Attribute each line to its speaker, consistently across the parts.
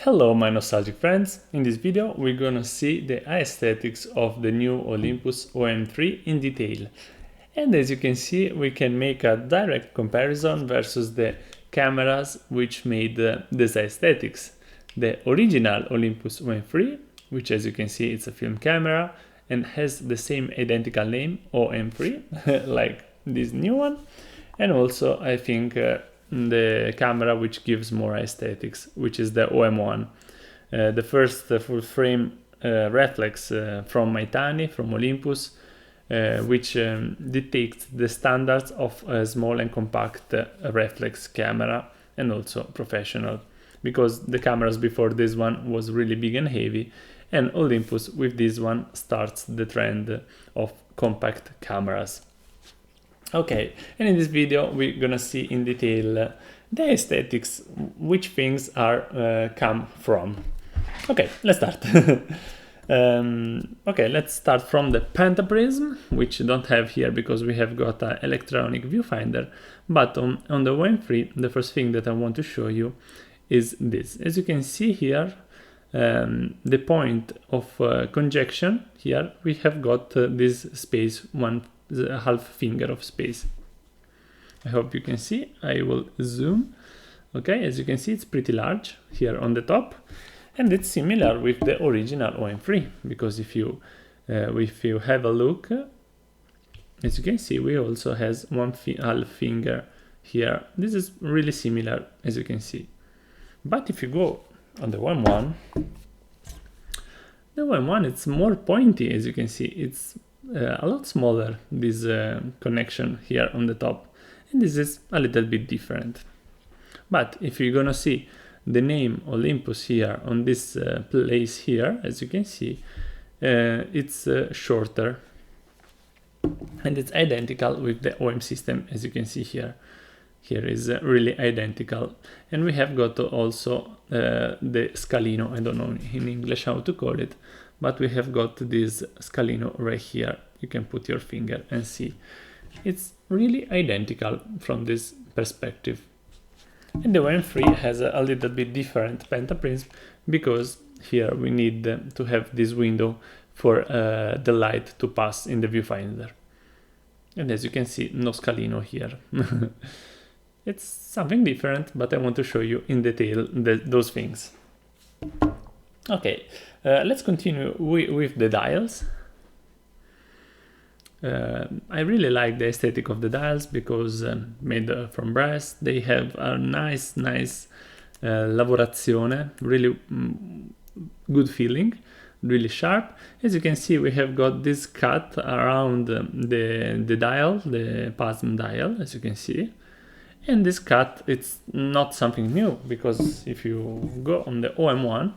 Speaker 1: Hello my nostalgic friends, in this video we're gonna see the aesthetics of the new Olympus OM3 in detail. And as you can see, we can make a direct comparison versus the cameras which made these aesthetics. The original Olympus OM3, which as you can see it's a film camera and has the same identical name OM3 like this new one, and also I think the camera which gives more aesthetics, which is the OM1. The first full frame reflex from Maitani, from Olympus, which dictates the standards of a small and compact reflex camera and also professional, because the cameras before this one was really big and heavy, and Olympus with this one starts the trend of compact cameras. Okay, and in this video we're gonna see in detail the aesthetics, which things are come from. Okay, let's start. Okay, let's start from the pentaprism, which I don't have here because we have got an electronic viewfinder, but on the OM3 the first thing that I want to show you is this. As you can see here, the point of conjunction here, we have got this space, half finger of space. I hope you can see. I will zoom. Okay, as you can see, it's pretty large here on the top, and it's similar with the original OM3, because if you have a look, as you can see, we also has half finger here. This is really similar, as you can see. But if you go on the OM1, it's more pointy, as you can see. It's a lot smaller, this connection here on the top, and this is a little bit different. But if you're gonna see the name Olympus here on this place here, as you can see, it's shorter, and it's identical with the OM system, as you can see here. Here is really identical, and we have got also the scalino. I don't know in English how to call it, but we have got this scalino right here. You can put your finger and see. It's really identical from this perspective. And the OM3 has a little bit different pentaprism, because here we need to have this window for the light to pass in the viewfinder. And as you can see, no scalino here. It's something different, but I want to show you in detail those things. Okay, let's continue with the dials. I really like the aesthetic of the dials because made from brass, they have a nice lavorazione, really good feeling, really sharp. As you can see, we have got this cut around the dial, the PASM dial, as you can see. And this cut, it's not something new, because if you go on the OM1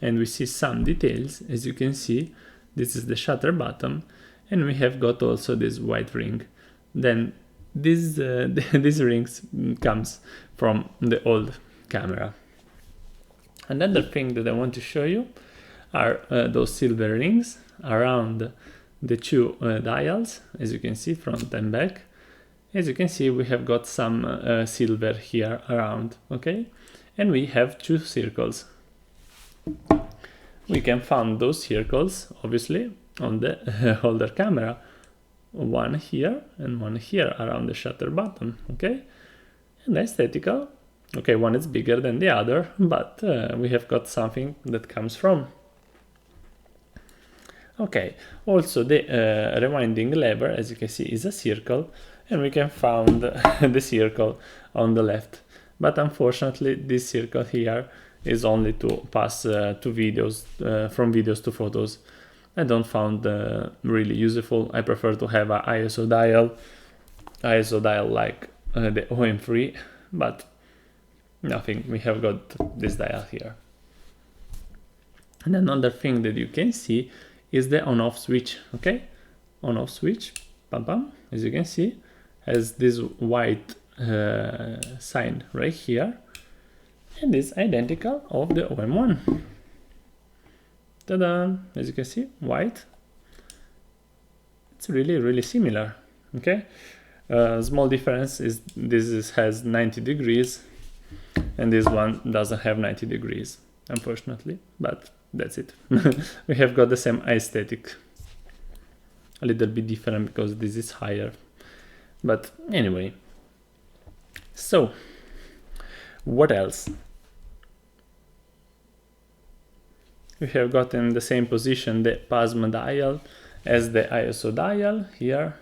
Speaker 1: and we see some details, as you can see, this is the shutter button, and we have got also this white ring. Then these rings comes from the old camera. Another thing that I want to show you are those silver rings around the two dials, as you can see, front and back. As you can see, we have got some silver here around, okay? And we have two circles. We can find those circles, obviously, on the older camera. One here and one here around the shutter button, okay? And aesthetical. Okay, one is bigger than the other, but we have got something that comes from. Okay, also the rewinding lever, as you can see, is a circle, and we can find the circle on the left. But unfortunately, this circle here is only to pass to videos, from videos to photos. I don't find really useful. I prefer to have an ISO dial like the OM3, but nothing. We have got this dial here. And another thing that you can see is the on-off switch, okay? On-off switch, pam pam, as you can see, has this white sign right here, and is identical of the OM1. Ta-da! As you can see, white. It's really similar, okay? Small difference is this has 90 degrees, and this one doesn't have 90 degrees. unfortunately, but that's it. We have got the same aesthetic, a little bit different because this is higher, but anyway. So what else? We have got in the same position the PASM dial as the ISO dial here.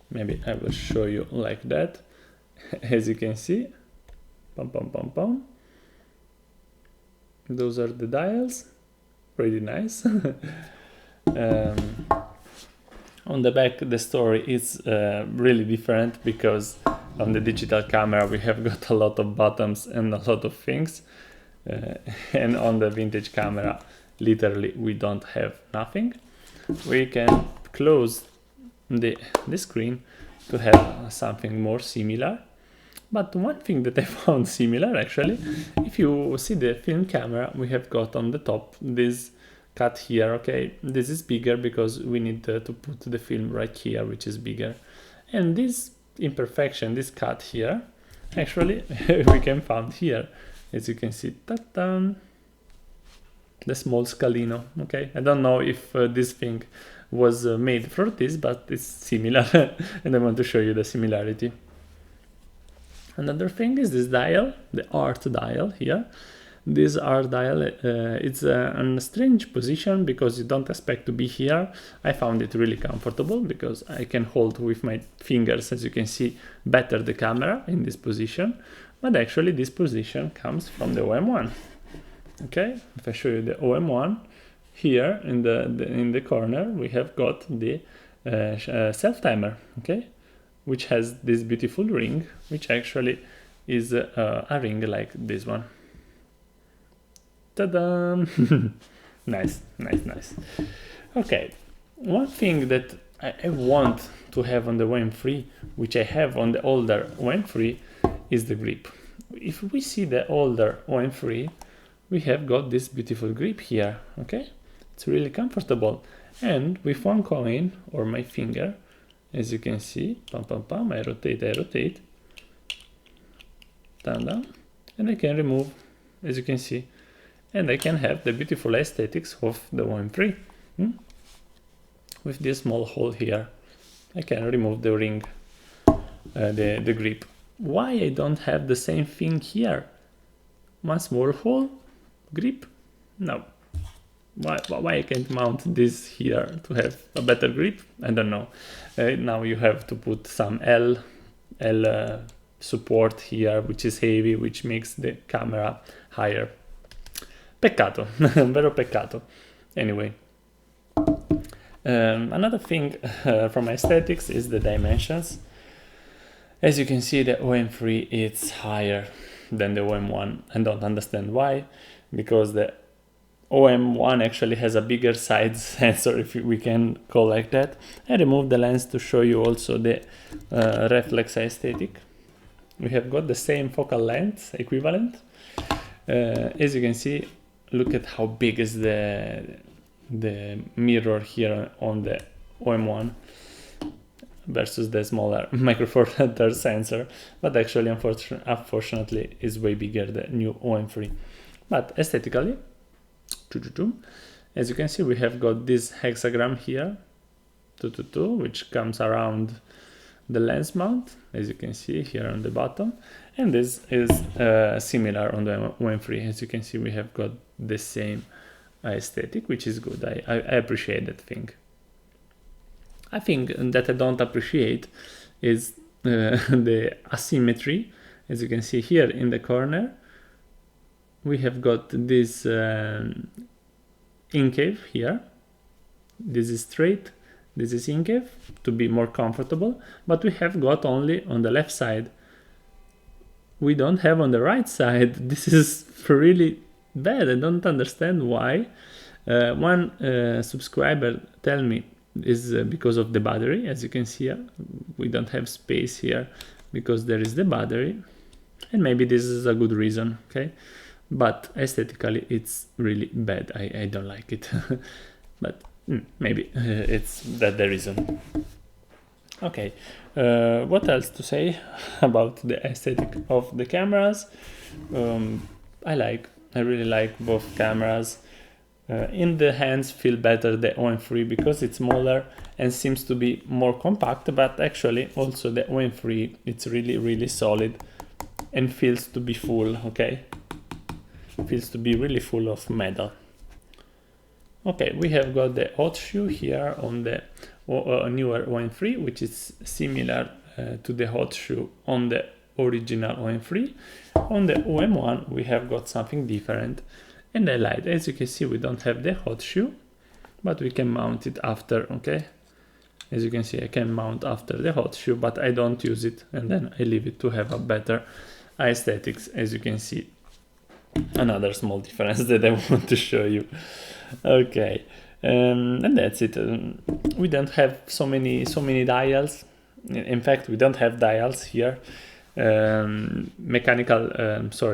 Speaker 1: Maybe I will show you like that. As you can see, pom pom pom pom. Those are the dials, pretty nice. On the back, the story is really different because on the digital camera we have got a lot of buttons and a lot of things, and on the vintage camera literally we don't have nothing. We can close the screen to have something more similar. But one thing that I found similar, actually, if you see the film camera, we have got on the top this cut here. Okay, this is bigger because we need to put the film right here, which is bigger. And this imperfection, this cut here, actually we can find here, as you can see, ta-da, the small scalino. Okay, I don't know if this thing was made for this, but it's similar, and I want to show you the similarity. Another thing is this dial, the art dial here. This art dial, it's in a strange position because you don't expect to be here. I found it really comfortable because I can hold with my fingers, as you can see, better the camera in this position. But actually this position comes from the OM1. Okay, if I show you the OM1, here in the corner we have got the self-timer, okay, which has this beautiful ring, which actually is a ring like this one. Ta-da! Nice, nice, nice. Okay, one thing that I want to have on the OM3, which I have on the older OM3, is the grip. If we see the older OM3, we have got this beautiful grip here, okay? It's really comfortable. And with one coin, or my finger, as you can see, pam pam pam, I rotate, down, and I can remove, as you can see, and I can have the beautiful aesthetics of the OM3. With this small hole here, I can remove the ring, the grip. Why I don't have the same thing here? One small hole, grip? No. Why I can't mount this here to have a better grip? I don't know. Now you have to put some L support here, which is heavy, which makes the camera higher. Peccato, vero peccato. Anyway, another thing from aesthetics is the dimensions. As you can see, the OM3 is higher than the OM1. I don't understand why, because the OM1 actually has a bigger side sensor, if we can call like that. I removed the lens to show you also the reflex aesthetic. We have got the same focal length equivalent. As you can see, look at how big is the mirror here on the OM1 versus the smaller micro four thirds sensor, but actually unfortunately is way bigger the new OM3. But aesthetically, as you can see, we have got this hexagram here, 222, which comes around the lens mount, as you can see here on the bottom, and this is similar on the OM3. As you can see, we have got the same aesthetic, which is good. I appreciate that thing. I think that I don't appreciate is the asymmetry. As you can see here in the corner, we have got this incave here. This is straight, this is incave to be more comfortable, but we have got only on the left side. We don't have on the right side. This is really bad. I don't understand why. One subscriber tell me is because of the battery. As you can see here, we don't have space here because there is the battery, and maybe this is a good reason, okay? But aesthetically it's really bad. I don't like it. But maybe it's that the reason. Okay, what else to say about the aesthetic of the cameras? I like I really like both cameras. In the hands feel better the OM3 because it's smaller and seems to be more compact, but actually also the OM3, it's really solid and feels to be full, okay? Feels to be really full of metal. Okay, we have got the hot shoe here on the newer OM3, which is similar to the hot shoe on the original OM3. On the OM1 we have got something different and I like. As you can see, we don't have the hot shoe, but we can mount it after, okay? As you can see, I can mount after the hot shoe, but I don't use it, and then I leave it to have a better aesthetics. As you can see, another small difference that I want to show you. Okay, and that's it. We don't have so many dials. In fact, we don't have dials here.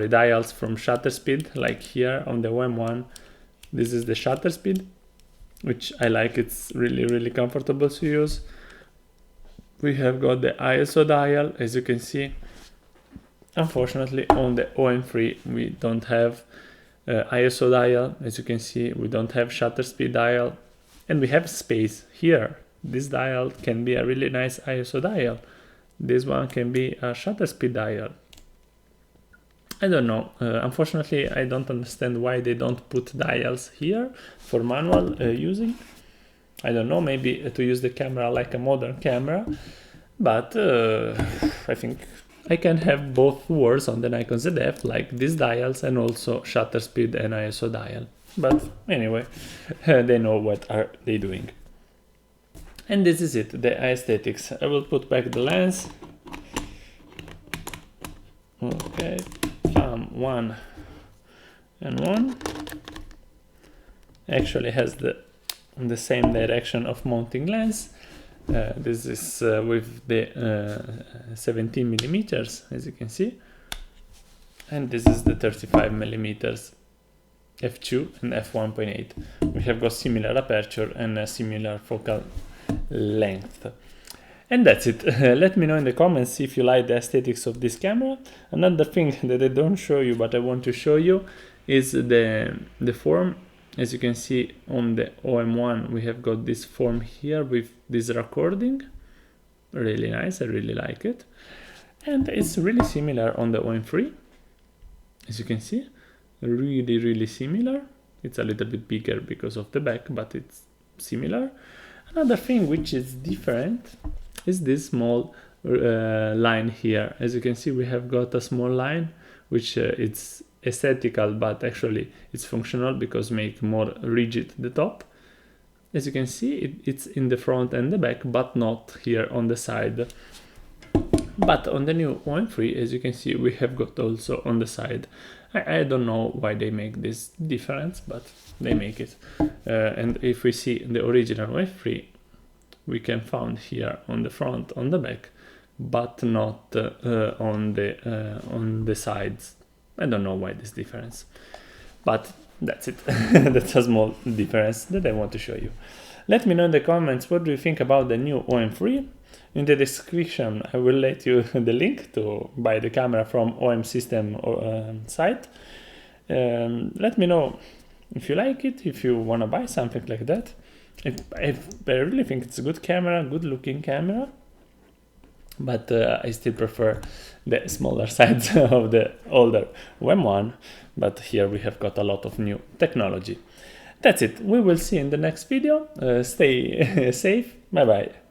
Speaker 1: Dials from shutter speed, like here on the OM1. This is the shutter speed, which I like. It's really comfortable to use. We have got the ISO dial, as you can see. Unfortunately, on the OM3 we don't have ISO dial. As you can see, we don't have shutter speed dial, and we have space here. This dial can be a really nice ISO dial. This one can be a shutter speed dial. I don't know. Unfortunately, I don't understand why they don't put dials here for manual using. I don't know, maybe to use the camera like a modern camera, but I think I can have both words on the Nikon ZF, like these dials and also shutter speed and ISO dial. But anyway, they know what are they doing. And this is it, the aesthetics. I will put back the lens. Okay, 1 and 1. Actually has the same direction of mounting lens. This is with the 17 millimeters, as you can see, and this is the 35 millimeters f2 and f1.8. We have got similar aperture and a similar focal length. And that's it. Let me know in the comments if you like the aesthetics of this camera. Another thing that I don't show you but I want to show you is the form. As you can see on the OM1 we have got this form here with this recording. Really nice, I really like it. And it's really similar on the OM3. As you can see, really similar. It's a little bit bigger because of the back, but it's similar. Another thing which is different is this small line here. As you can see, we have got a small line which it's aesthetical, but actually it's functional because make more rigid the top. As you can see, it's in the front and the back, but not here on the side. But on the new OM3, as you can see, we have got also on the side. I don't know why they make this difference, but they make it. And if we see the original OM3, we can find here on the front, on the back, but not on the sides. I don't know why this difference, but that's it. That's a small difference that I want to show you. Let me know in the comments what do you think about the new OM3. In the description I will let you the link to buy the camera from OM System site. Let me know if you like it, if you want to buy something like that. I really think it's a good camera, good looking camera, but I still prefer the smaller size of the older OM1, but here we have got a lot of new technology. That's it, we will see in the next video. Stay safe, bye bye.